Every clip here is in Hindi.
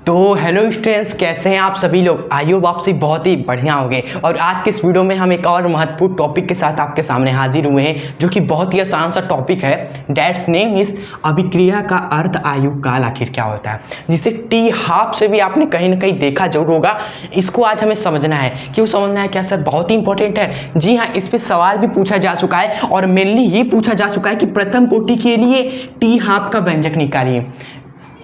तो हेलो स्टूडेंट्स, कैसे हैं आप सभी लोग। आई होप आप सभी बहुत ही बढ़िया होंगे। और आज के इस वीडियो में हम एक और महत्वपूर्ण टॉपिक के साथ आपके सामने हाजिर हुए हैं, जो कि बहुत ही आसान सा टॉपिक है। दैट्स नेम इज अभिक्रिया का अर्ध आयु काल आखिर क्या होता है, जिसे टी हाफ से भी आपने कहीं ना कहीं देखा जरूर होगा। इसको आज हमें समझना है। क्यों समझना है क्या सर? बहुत ही इंपॉर्टेंट है। जी हाँ, इस पर सवाल भी पूछा जा चुका है और मेनली ये पूछा जा चुका है कि प्रथम कोटि के लिए टी हाफ का व्यंजक निकालिए।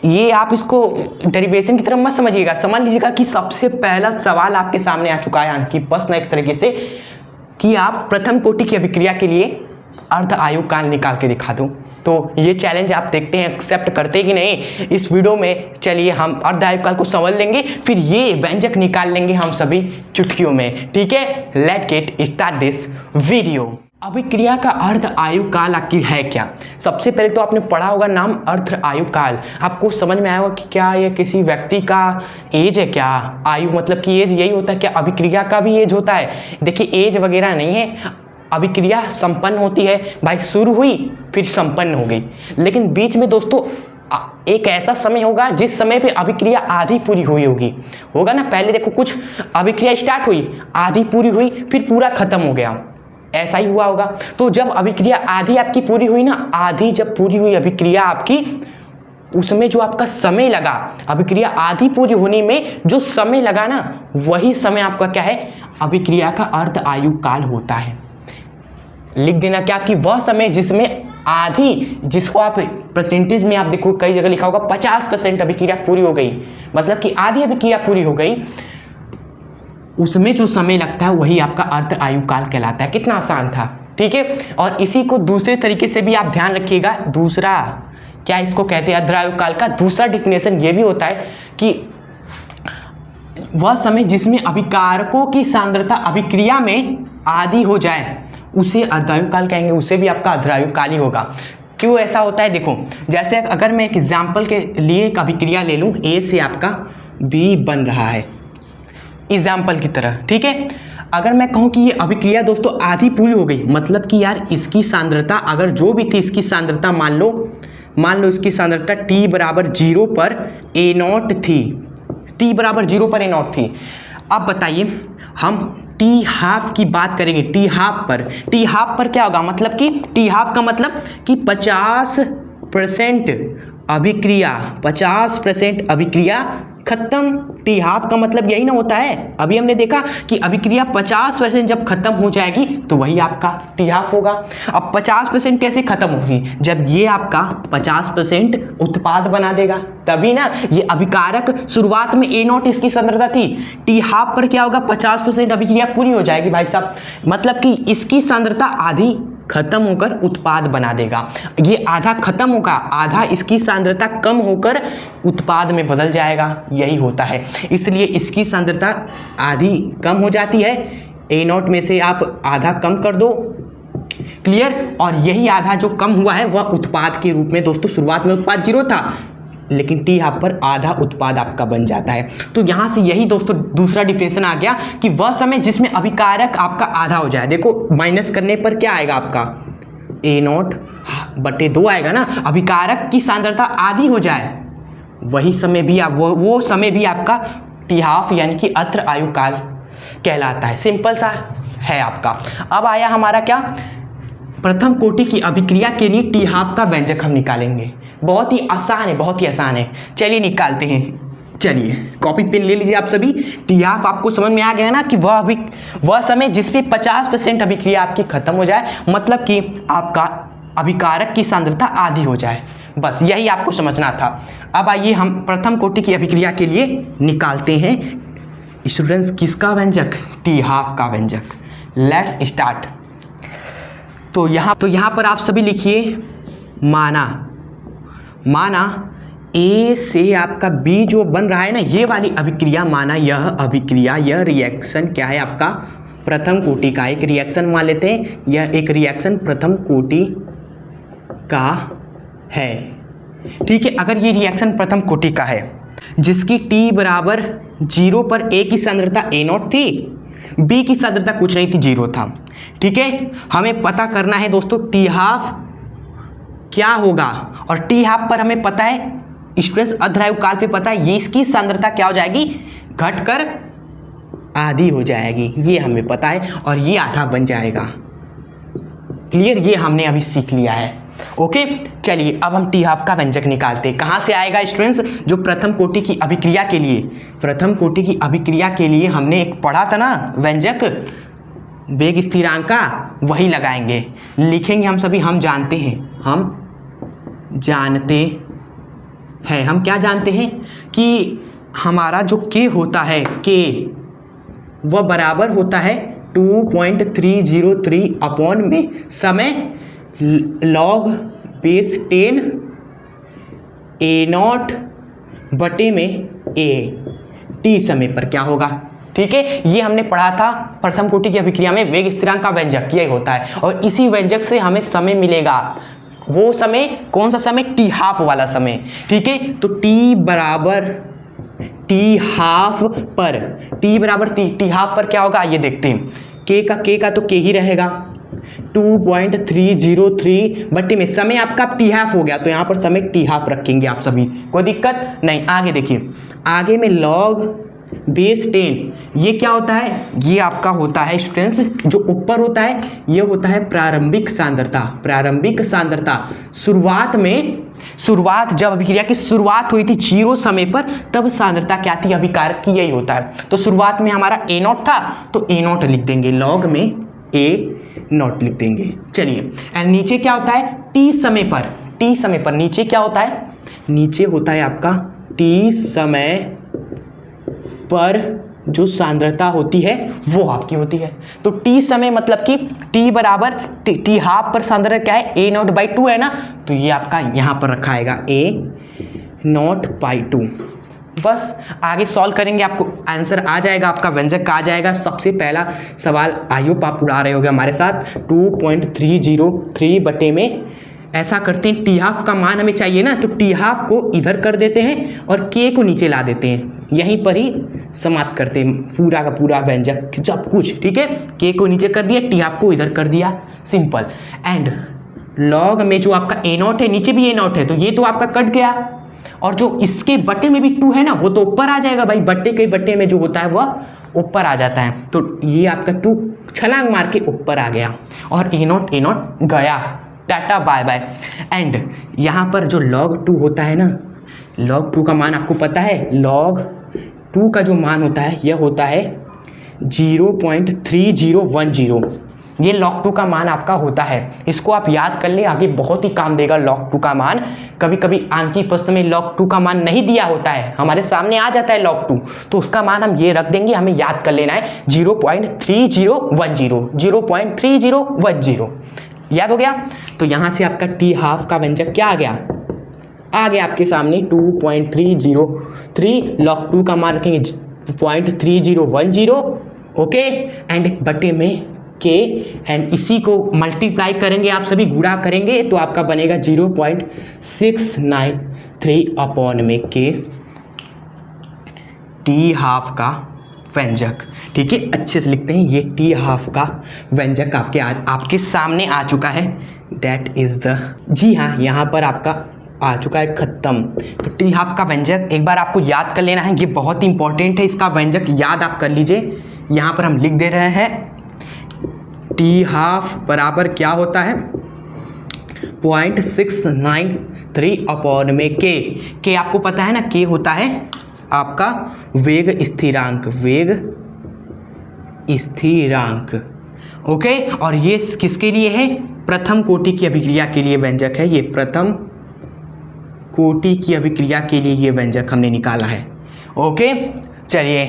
ये आप इसको डेरिवेशन की तरफ मत समझिएगा, समझ लीजिएगा कि सबसे पहला सवाल आपके सामने आ चुका है कि प्रश्न एक तरीके से कि आप प्रथम कोटि की अभिक्रिया के लिए अर्ध आयु काल निकाल के दिखा दूं। तो ये चैलेंज आप देखते हैं एक्सेप्ट करते कि नहीं इस वीडियो में। चलिए हम अर्ध आयु काल को समझ लेंगे, फिर ये व्यंजक निकाल लेंगे हम सभी चुटकियों में। ठीक है, let's get start this video. अभिक्रिया का अर्ध आयु काल आखिर है क्या? सबसे पहले तो आपने पढ़ा होगा नाम अर्ध आयु काल। आपको समझ में आया होगा कि क्या ये किसी व्यक्ति का एज है क्या? आयु मतलब कि एज यही होता है क्या? अभिक्रिया का भी एज होता है? देखिए एज वगैरह नहीं है, अभिक्रिया संपन्न होती है भाई, शुरू हुई फिर संपन्न हो गई। लेकिन बीच में दोस्तों एक ऐसा समय होगा जिस समय पे अभिक्रिया आधी पूरी हुई होगा ना। पहले देखो कुछ अभिक्रिया स्टार्ट हुई, आधी पूरी हुई, फिर पूरा खत्म हो गया, ऐसा ही हुआ होगा। तो जब अभिक्रिया आधी आपकी पूरी हुई ना, आधी जब पूरी हुई अभिक्रिया आपकी, उसमें जो आपका समय लगा, अभिक्रिया आधी पूरी होने में जो समय लगा ना, वही समय आपका क्या है? अभिक्रिया का अर्ध आयु काल होता है। लिख देना क्या कि वह समय जिसमें आधी, जिसको आप परसेंटेज में आप देखो कई जगह लिखा होगा 50% अभिक्रिया पूरी हो गई, मतलब कि आधी अभिक्रिया पूरी हो गई, उसमें जो समय लगता है वही आपका अर्ध आयु काल कहलाता है। कितना आसान था, ठीक है। और इसी को दूसरे तरीके से भी आप ध्यान रखिएगा। दूसरा क्या इसको कहते हैं? अर्ध आयु काल का दूसरा डिफिनेशन ये भी होता है कि वह समय जिसमें अभिकारकों की सांद्रता अभिक्रिया में आधी हो जाए, उसे अर्ध आयु काल कहेंगे। उसे भी आपका अर्ध आयु काल ही होगा। क्यों ऐसा होता है? देखो, जैसे अगर मैं एक एग्जाम्पल के लिए एक अभिक्रिया ले लूँ, ए से आपका बी बन रहा है एग्जाम्पल की तरह, ठीक है। अगर मैं कहूं कि ये अभिक्रिया दोस्तों आधी पूरी हो गई, मतलब कि यार इसकी सांद्रता अगर जो भी थी, इसकी सांद्रता मान लो इसकी सांद्रता t बराबर 0 पर A0 थी, t बराबर 0 पर A0 थी। अब बताइए हम टी हाफ की बात करेंगे। टी हाफ पर क्या होगा? मतलब कि टी हाफ का मतलब कि 50% अभिक्रिया, 50% अभिक्रिया खत्म। टी हाफ का मतलब यही ना होता है। अभी हमने देखा कि अभिक्रिया 50% जब खत्म हो जाएगी तो वही आपका टी हाफ होगा। अब 50% कैसे खत्म होगी? जब ये आपका 50% उत्पाद बना देगा, तभी ना। ये अभिकारक शुरुआत में A0 इसकी सांद्रता थी, टी हाफ पर क्या होगा? 50% अभिक्रिया पूरी हो जाएगी भाई साहब, मतलब कि इसकी सांद्रता आधी खत्म होकर उत्पाद बना देगा। ये आधा खत्म होगा, आधा इसकी सांद्रता कम होकर उत्पाद में बदल जाएगा, यही होता है। इसलिए इसकी सांद्रता आधी कम हो जाती है, A0 में से आप आधा कम कर दो, क्लियर। और यही आधा जो कम हुआ है वह उत्पाद के रूप में दोस्तों, शुरुआत में उत्पाद 0 था, लेकिन टी हाफ पर आधा उत्पाद आपका बन जाता है। तो यहाँ से यही दोस्तों दूसरा डिफिनेशन आ गया कि वह समय जिसमें अभिकारक आपका आधा हो जाए। देखो माइनस करने पर क्या आएगा आपका? A0/2 आएगा ना। अभिकारक की सांद्रता आधी हो जाए, वही समय भी आप वो समय भी आपका टी हाफ यानी कि अर्ध आयु काल कहलाता है। सिंपल सा है आपका। अब आया हमारा क्या? प्रथम कोटि की अभिक्रिया के लिए टी हाफ का व्यंजक हम निकालेंगे। बहुत ही आसान है, बहुत ही आसान है। चलिए निकालते हैं। चलिए कॉपी पेन ले लीजिए आप सभी। टी हाफ आपको समझ में आ गया ना कि वह समय जिसपे 50% अभिक्रिया आपकी खत्म हो जाए, मतलब कि आपका अभिकारक की सांद्रता आधी हो जाए, बस यही आपको समझना था। अब आइए हम प्रथम कोटि की अभिक्रिया के लिए निकालते हैं स्टूडेंट्स किसका व्यंजक? टी हाफ का व्यंजक। Let's start. तो यहाँ पर आप सभी लिखिए माना ए से आपका बी जो बन रहा है ना, ये वाली अभिक्रिया, माना यह अभिक्रिया, यह रिएक्शन क्या है आपका? प्रथम कोटि का एक रिएक्शन मान लेते हैं। यह एक रिएक्शन प्रथम कोटि का है, ठीक है। अगर ये रिएक्शन प्रथम कोटि का है जिसकी t बराबर 0 पर A की सांद्रता A0 थी, B की सांद्रता कुछ नहीं थी, 0 था, ठीक है। हमें पता करना है दोस्तों टी हाफ क्या होगा, और टी हाफ पर हमें पता है स्टूडेंट्स अर्धआयु काल पे पता है ये इसकी सांद्रता क्या हो जाएगी, घटकर आधी हो जाएगी, ये हमें पता है, और ये आधा बन जाएगा। क्लियर, ये हमने अभी सीख लिया है। ओके, चलिए अब हम टी हाफ का व्यंजक निकालते हैं। कहाँ से आएगा स्टूडेंट्स, जो प्रथम कोटि की अभिक्रिया के लिए, प्रथम कोटि की अभिक्रिया के लिए हमने एक पढ़ा था ना व्यंजक वेग स्थिरांक का, वही लगाएंगे, लिखेंगे हम सभी। हम जानते हैं, हम क्या जानते हैं कि हमारा जो के होता है, के वह बराबर होता है 2.303 अपॉन में समय लॉग बेस 10 A0 बटे में A टी समय पर क्या होगा। ठीक है, ये हमने पढ़ा था प्रथम कोटि की अभिक्रिया में वेग स्थिरांक का व्यंजक ये होता है, और इसी व्यंजक से हमें समय मिलेगा। वो समय कौन सा समय, टी हाफ वाला समय। ठीक है, तो टी बराबर टी हाफ पर, टी बराबर टी हाफ पर क्या होगा ये देखते हैं। के का तो के ही रहेगा, 2.303 बट्टे में समय आपका टी हाफ हो गया, तो यहाँ पर समय टी हाफ रखेंगे आप सभी, कोई दिक्कत नहीं। आगे देखिए, आगे में लॉग बेस 10, ये क्या होता है, ये आपका होता है स्टूडेंट्स, जो ऊपर होता है ये होता है प्रारंभिक सांद्रता। प्रारंभिक सांद्रता शुरुआत जब अभिक्रिया की शुरुआत हुई थी 0 समय पर, तब सांद्रता क्या थी, अभिकारक की यही होता है। तो शुरुआत में हमारा A0 था, तो A0 लिख देंगे, लॉग में A0 लिख देंगे। चलिए, एंड नीचे क्या होता है, टी समय पर नीचे क्या होता है, नीचे होता है आपका टी समय पर जो सांद्रता होती है वो आपकी होती है। तो टी समय मतलब कि टी बराबर टी हाफ पर सांद्रता क्या है, A0/2 है ना, तो ये आपका यहाँ पर रखा आएगा A0/2। बस आगे सॉल्व करेंगे, आपको आंसर आ जाएगा, आपका व्यंजक आ जाएगा। सबसे पहला सवाल आई होप आप उड़ा रहे होगे हमारे साथ, 2.303 बटे में ऐसा करते हैं, टी हाफ का मान हमें चाहिए ना, तो टी हाफ को इधर कर देते हैं और के को नीचे ला देते हैं, यहीं पर ही समाप्त करते हैं पूरा का पूरा व्यंजक सब कुछ। ठीक है, के को नीचे कर दिया, टी हाफ को इधर कर दिया, सिंपल। एंड लॉग में जो आपका A0 है, नीचे भी A0 है, तो ये तो आपका कट गया, और जो इसके बटे में भी 2 है ना, वो तो ऊपर आ जाएगा भाई, बट्टे में जो होता है वह ऊपर आ जाता है, तो ये आपका 2 छलांग मार के ऊपर आ गया, और A0 गया, टाटा बाय बाय। एंड यहाँ पर जो log 2 होता है ना, log 2 का मान आपको पता है, log 2 का जो मान होता है यह होता है 0.3010, ये log 2 का मान आपका होता है। इसको आप याद कर ले, आगे बहुत ही काम देगा log 2 का मान। कभी कभी आंकी प्रश्न में log 2 का मान नहीं दिया होता है, हमारे सामने आ जाता है log 2, तो उसका मान हम ये रख देंगे, हमें याद कर लेना है 0.3010। याद हो गया, तो यहाँ से आपका टी हाफ का व्यंजक क्या आ गया आपके सामने 2.303, log 2 का मान रखेंगे 0.3010, ओके, एंड बटे में के, एंड इसी को मल्टीप्लाई करेंगे, आप सभी गुणा करेंगे, तो आपका बनेगा 0.693 अपॉन में के टी हाफ का व्यंजक। ठीक है, अच्छे से लिखते हैं, ये टी हाफ का व्यंजक आपके सामने आ चुका है, दैट इज द, जी हाँ, यहाँ पर आपका आ चुका है, खत्म। तो टी हाफ का व्यंजक एक बार आपको याद कर लेना है, ये बहुत ही इंपॉर्टेंट है, इसका व्यंजक याद आप कर लीजिए। यहाँ पर हम लिख दे रहे हैं, टी हाफ बराबर क्या होता है, 0.693 अपॉन में के आपको पता है ना, के होता है आपका वेग स्थिरांक, ओके, और ये किसके लिए है, प्रथम कोटि की अभिक्रिया के लिए व्यंजक है, ये प्रथम कोटि की अभिक्रिया के लिए ये व्यंजक हमने निकाला है। ओके, चलिए,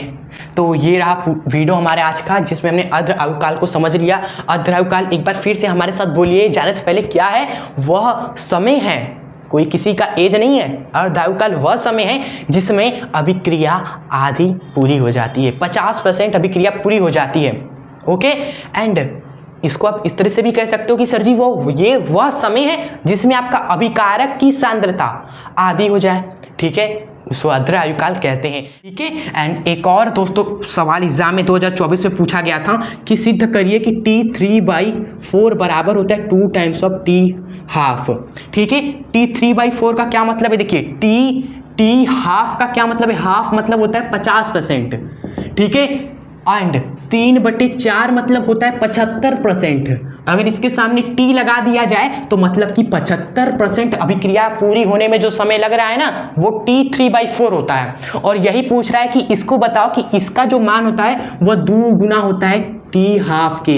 तो ये रहा वीडियो हमारे आज का, जिसमें हमने अर्धआयुकाल को समझ लिया। अर्धआयुकाल एक बार फिर से हमारे साथ बोलिए, जाने से पहले क्या है, वह समय है, कोई किसी का एज नहीं है। अर्धआयुकाल वह समय है जिसमें अभिक्रिया आधी पूरी हो जाती है, 50% अभिक्रिया पूरी हो जाती है। ओके, एंड इसको आप इस तरह से भी कह सकते हो कि सर जी वह समय है जिसमें आपका अभिकारक की सांद्रता आधी हो जाए। ठीक है, उसको अर्धआयुकाल कहते हैं। ठीक है, एंड एक और दोस्तों सवाल एग्जाम में 2024 में पूछा गया था कि सिद्ध करिए कि T3/4 बराबर होता है 2 टाइम्स ऑफ टी हाफ। ठीक है, T3/4 का क्या मतलब है, देखिए T टी हाफ का क्या मतलब है? हाफ मतलब होता है 50%, ठीक है। एंड 3/4 मतलब होता है 75%। अगर इसके सामने टी लगा दिया जाए तो मतलब कि 75% अभिक्रिया पूरी होने में जो समय लग रहा है ना, वो T3/4 होता है। और यही पूछ रहा है कि इसको बताओ कि इसका जो मान होता है वह 2 गुना होता है टी हाफ के।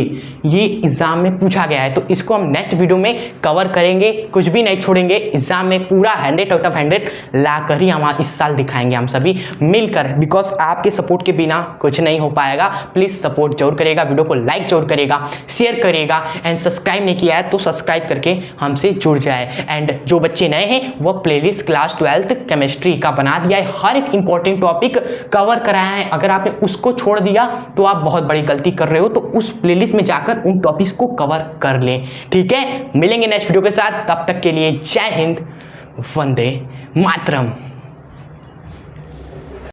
ये एग्जाम में पूछा गया है, तो इसको हम नेक्स्ट वीडियो में कवर करेंगे, कुछ भी नहीं छोड़ेंगे। एग्जाम में पूरा 100 आउट ऑफ 100 ला कर ही हम इस साल दिखाएंगे, हम सभी मिलकर, बिकॉज आपके सपोर्ट के बिना कुछ नहीं हो पाएगा। प्लीज सपोर्ट जरूर करेगा, वीडियो को लाइक जरूर करेगा, शेयर करेगा, एंड सब्सक्राइब नहीं किया है तो सब्सक्राइब करके हमसे जुड़ जाए। एंड जो बच्चे नए हैं वो प्लेलिस्ट क्लास 12th केमिस्ट्री का बना दिया है, हर एक इंपॉर्टेंट टॉपिक कवर कराया है। अगर आपने उसको छोड़ दिया तो आप बहुत बड़ी गलती कर रहे हो, तो उस प्लेलिस्ट में जाकर उन टॉपिक्स को कवर कर लें, ठीक है। मिलेंगे नेक्स्ट वीडियो के साथ, तब तक के लिए जय हिंद, वंदे मातरम।